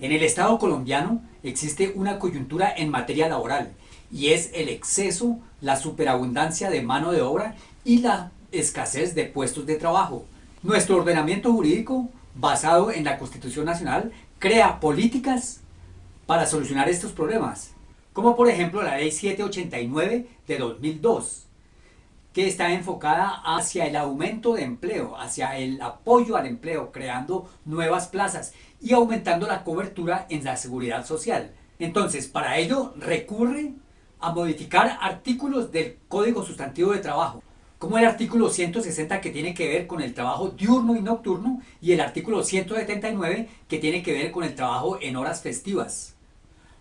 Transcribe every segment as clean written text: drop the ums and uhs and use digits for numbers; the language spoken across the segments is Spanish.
En el Estado colombiano existe una coyuntura en materia laboral y es el exceso, la superabundancia de mano de obra y la escasez de puestos de trabajo. Nuestro ordenamiento jurídico, basado en la Constitución Nacional, crea políticas para solucionar estos problemas, como por ejemplo la Ley 789 de 2002, que está enfocada hacia el aumento de empleo, hacia el apoyo al empleo, creando nuevas plazas y aumentando la cobertura en la seguridad social. Entonces, para ello recurre a modificar artículos del Código Sustantivo de Trabajo, como el artículo 160 que tiene que ver con el trabajo diurno y nocturno y el artículo 179 que tiene que ver con el trabajo en horas festivas.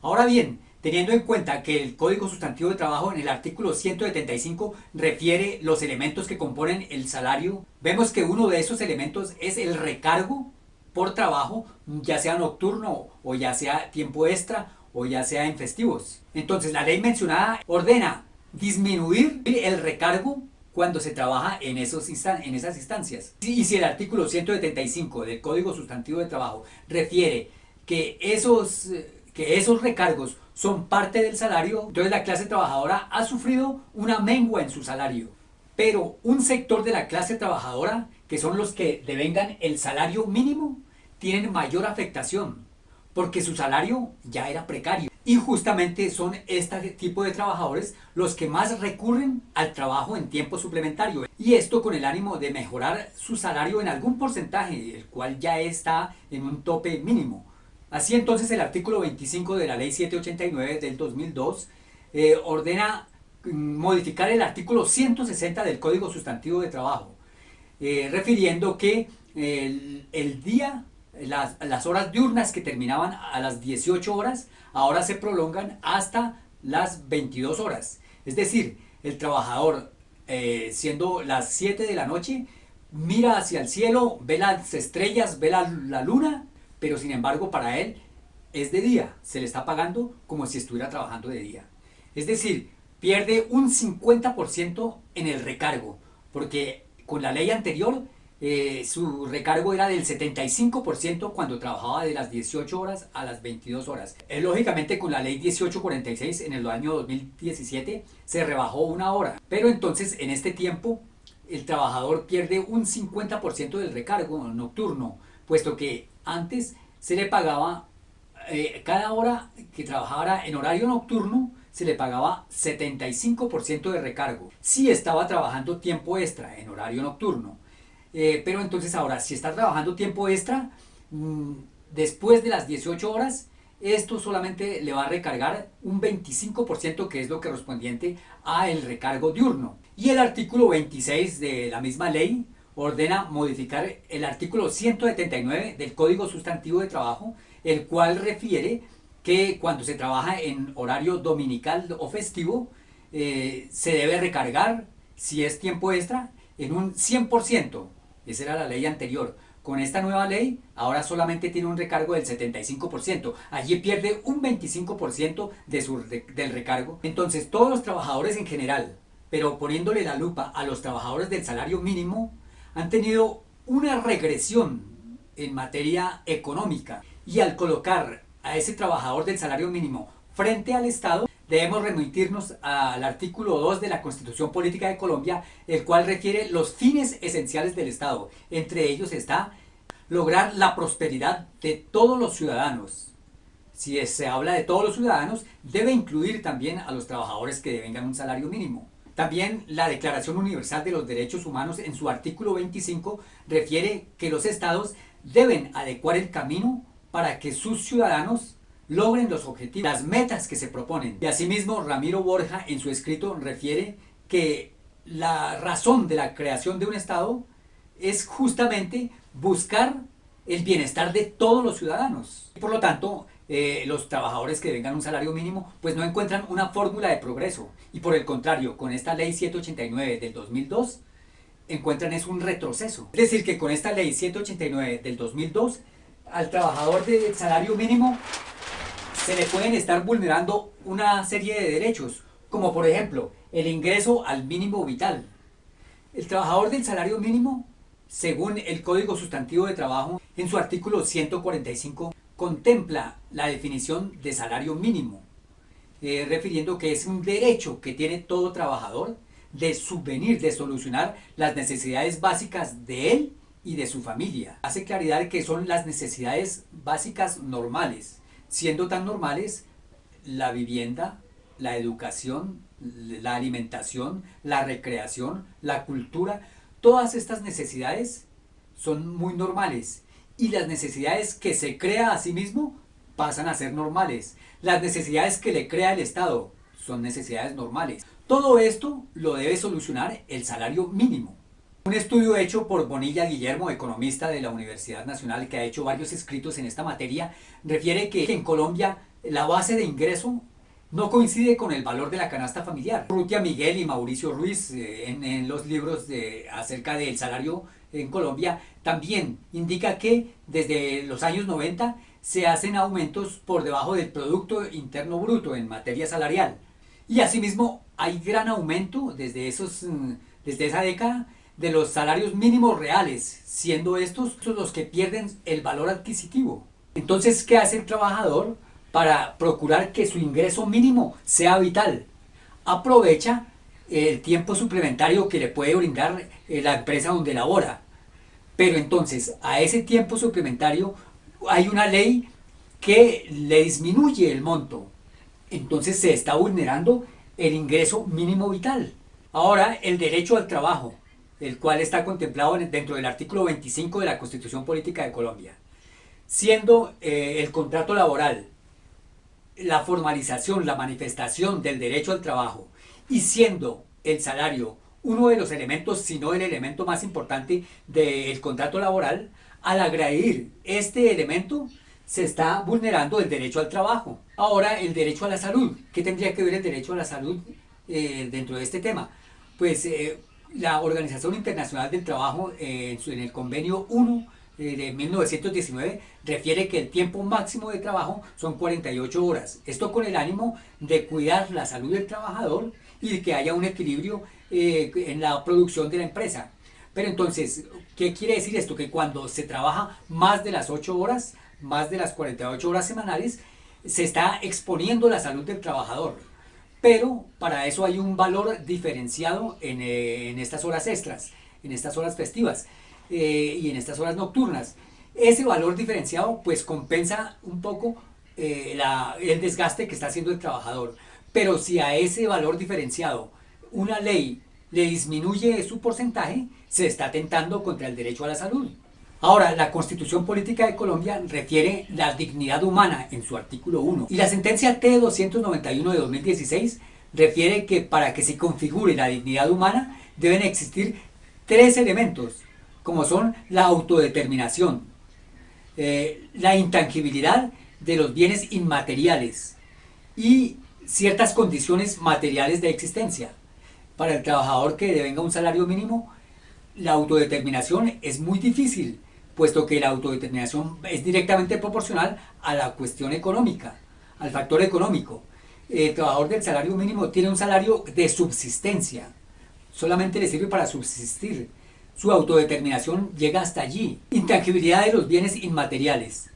Ahora bien, teniendo en cuenta que el Código Sustantivo de Trabajo en el artículo 175 refiere los elementos que componen el salario, vemos que uno de esos elementos es el recargo por trabajo, ya sea nocturno o ya sea tiempo extra o ya sea en festivos. Entonces la ley mencionada ordena disminuir el recargo cuando se trabaja en esas instancias. Y si el artículo 175 del Código Sustantivo de Trabajo refiere que esos recargos son parte del salario, entonces la clase trabajadora ha sufrido una mengua en su salario. Pero un sector de la clase trabajadora, que son los que devengan el salario mínimo, tienen mayor afectación, porque su salario ya era precario. Y justamente son este tipo de trabajadores los que más recurren al trabajo en tiempo suplementario. Y esto con el ánimo de mejorar su salario en algún porcentaje, el cual ya está en un tope mínimo. Así entonces el artículo 25 de la ley 789 del 2002 ordena modificar el artículo 160 del Código Sustantivo de Trabajo, refiriendo que el día, las horas diurnas que terminaban a las 18 horas, ahora se prolongan hasta las 22 horas. Es decir, el trabajador, siendo las 7 de la noche, mira hacia el cielo, ve las estrellas, ve la luna, pero sin embargo para él es de día, se le está pagando como si estuviera trabajando de día. Es decir, pierde un 50% en el recargo, porque con la ley anterior su recargo era del 75% cuando trabajaba de las 18 horas a las 22 horas. Lógicamente con la ley 1846 en el año 2017 se rebajó una hora, pero entonces en este tiempo el trabajador pierde un 50% del recargo nocturno, puesto que antes se le pagaba cada hora que trabajara en horario nocturno se le pagaba 75% de recargo si estaba trabajando tiempo extra en horario nocturno. Pero entonces ahora, si está trabajando tiempo extra, después de las 18 horas, esto solamente le va a recargar un 25%, que es lo correspondiente a el recargo diurno. Y el artículo 26 de la misma ley ordena modificar el artículo 179 del Código Sustantivo de Trabajo, el cual refiere que cuando se trabaja en horario dominical o festivo, se debe recargar, si es tiempo extra, en un 100%. Esa era la ley anterior. Con esta nueva ley, ahora solamente tiene un recargo del 75%. Allí pierde un 25% del recargo. Entonces, todos los trabajadores en general, pero poniéndole la lupa a los trabajadores del salario mínimo, han tenido una regresión en materia económica. Y al colocar a ese trabajador del salario mínimo frente al Estado, debemos remitirnos al artículo 2 de la Constitución Política de Colombia, el cual refiere los fines esenciales del Estado. Entre ellos está lograr la prosperidad de todos los ciudadanos. Si se habla de todos los ciudadanos, debe incluir también a los trabajadores que devengan un salario mínimo. También la Declaración Universal de los Derechos Humanos en su artículo 25 refiere que los estados deben adecuar el camino para que sus ciudadanos logren los objetivos, las metas que se proponen. Y asimismo, Ramiro Borja en su escrito refiere que la razón de la creación de un Estado es justamente buscar el bienestar de todos los ciudadanos. Por lo tanto, los trabajadores que vengan un salario mínimo pues no encuentran una fórmula de progreso, y por el contrario, con esta ley 789 del 2002 encuentran es un retroceso. Es decir, que con esta ley 789 del 2002 al trabajador del salario mínimo se le pueden estar vulnerando una serie de derechos, como por ejemplo el ingreso al mínimo vital. El trabajador del salario mínimo, según el Código Sustantivo de Trabajo, en su artículo 145, contempla la definición de salario mínimo, refiriendo que es un derecho que tiene todo trabajador de subvenir, de solucionar las necesidades básicas de él y de su familia. Hace claridad que son las necesidades básicas normales, siendo tan normales la vivienda, la educación, la alimentación, la recreación, la cultura. Todas estas necesidades son muy normales y las necesidades que se crea a sí mismo pasan a ser normales. Las necesidades que le crea el Estado son necesidades normales. Todo esto lo debe solucionar el salario mínimo. Un estudio hecho por Bonilla Guillermo, economista de la Universidad Nacional, que ha hecho varios escritos en esta materia, refiere que en Colombia la base de ingreso no coincide con el valor de la canasta familiar. Rutia Miguel y Mauricio Ruiz, en los libros acerca del salario en Colombia, también indica que desde los años 90 se hacen aumentos por debajo del Producto Interno Bruto en materia salarial. Y asimismo hay gran aumento desde esa década de los salarios mínimos reales, siendo estos los que pierden el valor adquisitivo. Entonces, ¿qué hace el trabajador para procurar que su ingreso mínimo sea vital? Aprovecha el tiempo suplementario que le puede brindar la empresa donde labora. Pero entonces, a ese tiempo suplementario hay una ley que le disminuye el monto. Entonces se está vulnerando el ingreso mínimo vital. Ahora, el derecho al trabajo, el cual está contemplado dentro del artículo 25 de la Constitución Política de Colombia. Siendo el contrato laboral la formalización, la manifestación del derecho al trabajo, y siendo el salario uno de los elementos, si no el elemento más importante del contrato laboral, al agredir este elemento se está vulnerando el derecho al trabajo. Ahora, el derecho a la salud. ¿Qué tendría que ver el derecho a la salud dentro de este tema? Pues la Organización Internacional del Trabajo, en el convenio 1 de 1919, refiere que el tiempo máximo de trabajo son 48 horas. Esto con el ánimo de cuidar la salud del trabajador y de que haya un equilibrio en la producción de la empresa. Pero entonces, ¿qué quiere decir esto? Que cuando se trabaja más de las 8 horas, más de las 48 horas semanales, se está exponiendo la salud del trabajador. Pero para eso hay un valor diferenciado en estas horas extras, en estas horas festivas y en estas horas nocturnas. Ese valor diferenciado pues compensa un poco el desgaste que está haciendo el trabajador. Pero si a ese valor diferenciado una ley le disminuye su porcentaje, se está atentando contra el derecho a la salud. Ahora, la Constitución Política de Colombia refiere la dignidad humana en su artículo 1 y la sentencia T-291 de 2016 refiere que para que se configure la dignidad humana deben existir 3 elementos, como son la autodeterminación, la intangibilidad de los bienes inmateriales y ciertas condiciones materiales de existencia. Para el trabajador que devenga un salario mínimo, la autodeterminación es muy difícil, puesto que la autodeterminación es directamente proporcional a la cuestión económica, al factor económico. El trabajador del salario mínimo tiene un salario de subsistencia, solamente le sirve para subsistir. Su autodeterminación llega hasta allí. Intangibilidad de los bienes inmateriales,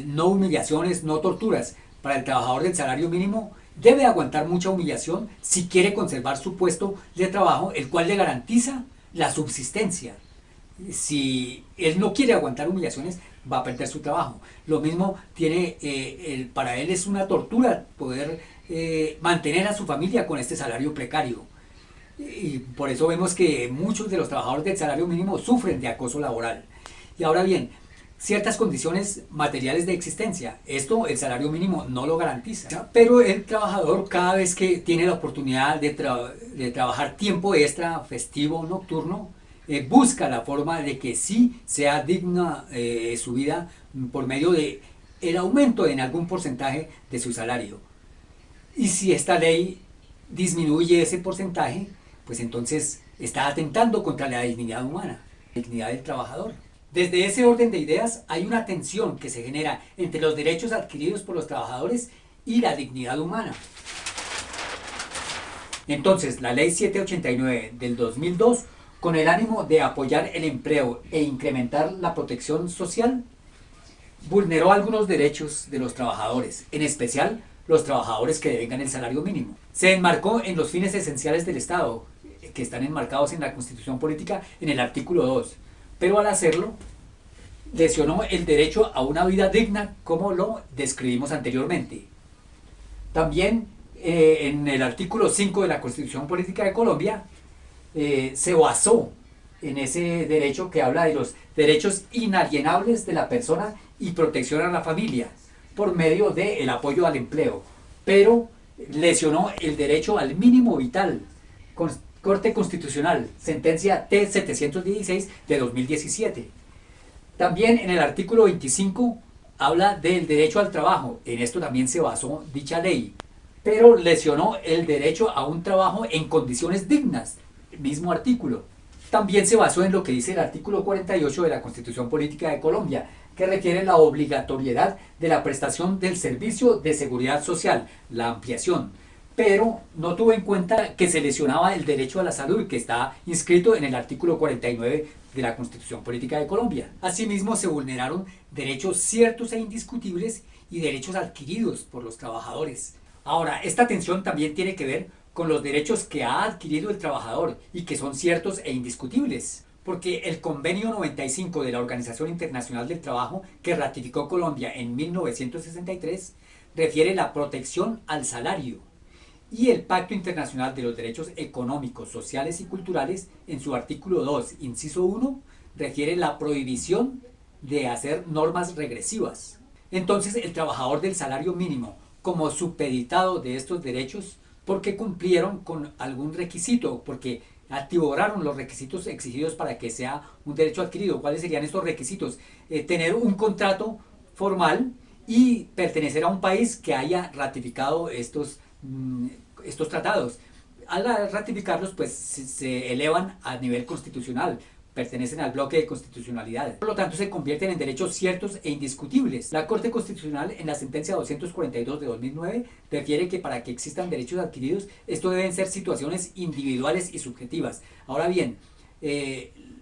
no humillaciones, no torturas. Para el trabajador del salario mínimo debe aguantar mucha humillación si quiere conservar su puesto de trabajo, el cual le garantiza la subsistencia. Si él no quiere aguantar humillaciones, va a perder su trabajo. Lo mismo tiene, para él es una tortura poder mantener a su familia con este salario precario. Y por eso vemos que muchos de los trabajadores del salario mínimo sufren de acoso laboral. Y ahora bien, ciertas condiciones materiales de existencia. Esto el salario mínimo no lo garantiza. Pero el trabajador, cada vez que tiene la oportunidad de trabajar tiempo extra, festivo, nocturno, busca la forma de que sí sea digna su vida por medio de el aumento en algún porcentaje de su salario. Y si esta ley disminuye ese porcentaje, pues entonces está atentando contra la dignidad humana, la dignidad del trabajador. Desde ese orden de ideas hay una tensión que se genera entre los derechos adquiridos por los trabajadores y la dignidad humana. Entonces, la Ley 789 del 2002, con el ánimo de apoyar el empleo e incrementar la protección social, vulneró algunos derechos de los trabajadores, en especial los trabajadores que devengan el salario mínimo. Se enmarcó en los fines esenciales del Estado, que están enmarcados en la Constitución Política en el artículo 2, pero al hacerlo lesionó el derecho a una vida digna como lo describimos anteriormente. También en el artículo 5 de la Constitución Política de Colombia se basó en ese derecho que habla de los derechos inalienables de la persona y protección a la familia por medio del apoyo al empleo, pero lesionó el derecho al mínimo vital. Corte Constitucional, sentencia T-716 de 2017. También en el artículo 25 habla del derecho al trabajo, en esto también se basó dicha ley, pero lesionó el derecho a un trabajo en condiciones dignas, el mismo artículo. También se basó en lo que dice el artículo 48 de la Constitución Política de Colombia, que refiere la obligatoriedad de la prestación del servicio de seguridad social, la ampliación, pero no tuvo en cuenta que se lesionaba el derecho a la salud, que está inscrito en el artículo 49 de la Constitución Política de Colombia. Asimismo, se vulneraron derechos ciertos e indiscutibles y derechos adquiridos por los trabajadores. Ahora, esta tensión también tiene que ver con los derechos que ha adquirido el trabajador y que son ciertos e indiscutibles. Porque el Convenio 95 de la Organización Internacional del Trabajo, que ratificó Colombia en 1963, refiere la protección al salario. Y el Pacto Internacional de los Derechos Económicos, Sociales y Culturales, en su artículo 2, inciso 1, refiere la prohibición de hacer normas regresivas. Entonces, el trabajador del salario mínimo, como supeditado de estos derechos, porque cumplieron con algún requisito, porque atiborraron los requisitos exigidos para que sea un derecho adquirido. ¿Cuáles serían estos requisitos? Tener un contrato formal y pertenecer a un país que haya ratificado estos tratados. Al ratificarlos, pues se elevan a nivel constitucional, pertenecen al bloque de constitucionalidad. Por lo tanto, se convierten en derechos ciertos e indiscutibles. La Corte Constitucional, en la sentencia 242 de 2009, refiere que para que existan derechos adquiridos, esto deben ser situaciones individuales y subjetivas. Ahora bien,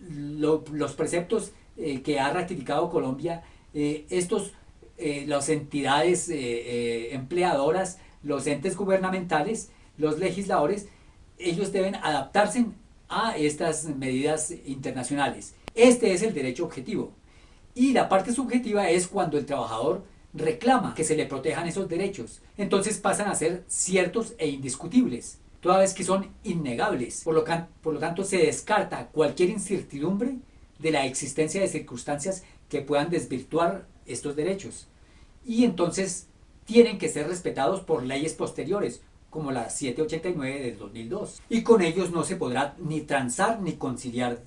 los preceptos que ha ratificado Colombia, las entidades empleadoras, los entes gubernamentales, los legisladores, ellos deben adaptarse a estas medidas internacionales. Este es el derecho objetivo. Y la parte subjetiva es cuando el trabajador reclama que se le protejan esos derechos. Entonces pasan a ser ciertos e indiscutibles, toda vez que son innegables. Por lo tanto, se descarta cualquier incertidumbre de la existencia de circunstancias que puedan desvirtuar estos derechos. Y entonces tienen que ser respetados por leyes posteriores, como la 789 del 2002. Y con ellos no se podrá ni transar ni conciliar.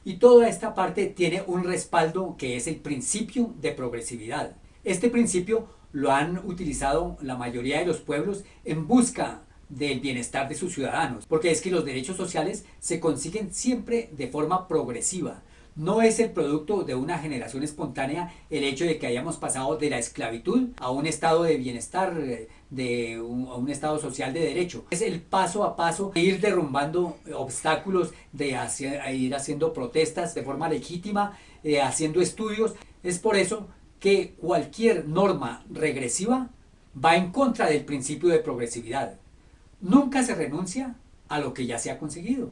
Y toda esta parte tiene un respaldo que es el principio de progresividad. Este principio lo han utilizado la mayoría de los pueblos en busca del bienestar de sus ciudadanos, porque es que los derechos sociales se consiguen siempre de forma progresiva. No es el producto de una generación espontánea el hecho de que hayamos pasado de la esclavitud a un estado de bienestar, a un estado social de derecho. Es el paso a paso de ir derrumbando obstáculos, de ir haciendo protestas de forma legítima, haciendo estudios. Es por eso que cualquier norma regresiva va en contra del principio de progresividad. Nunca se renuncia a lo que ya se ha conseguido.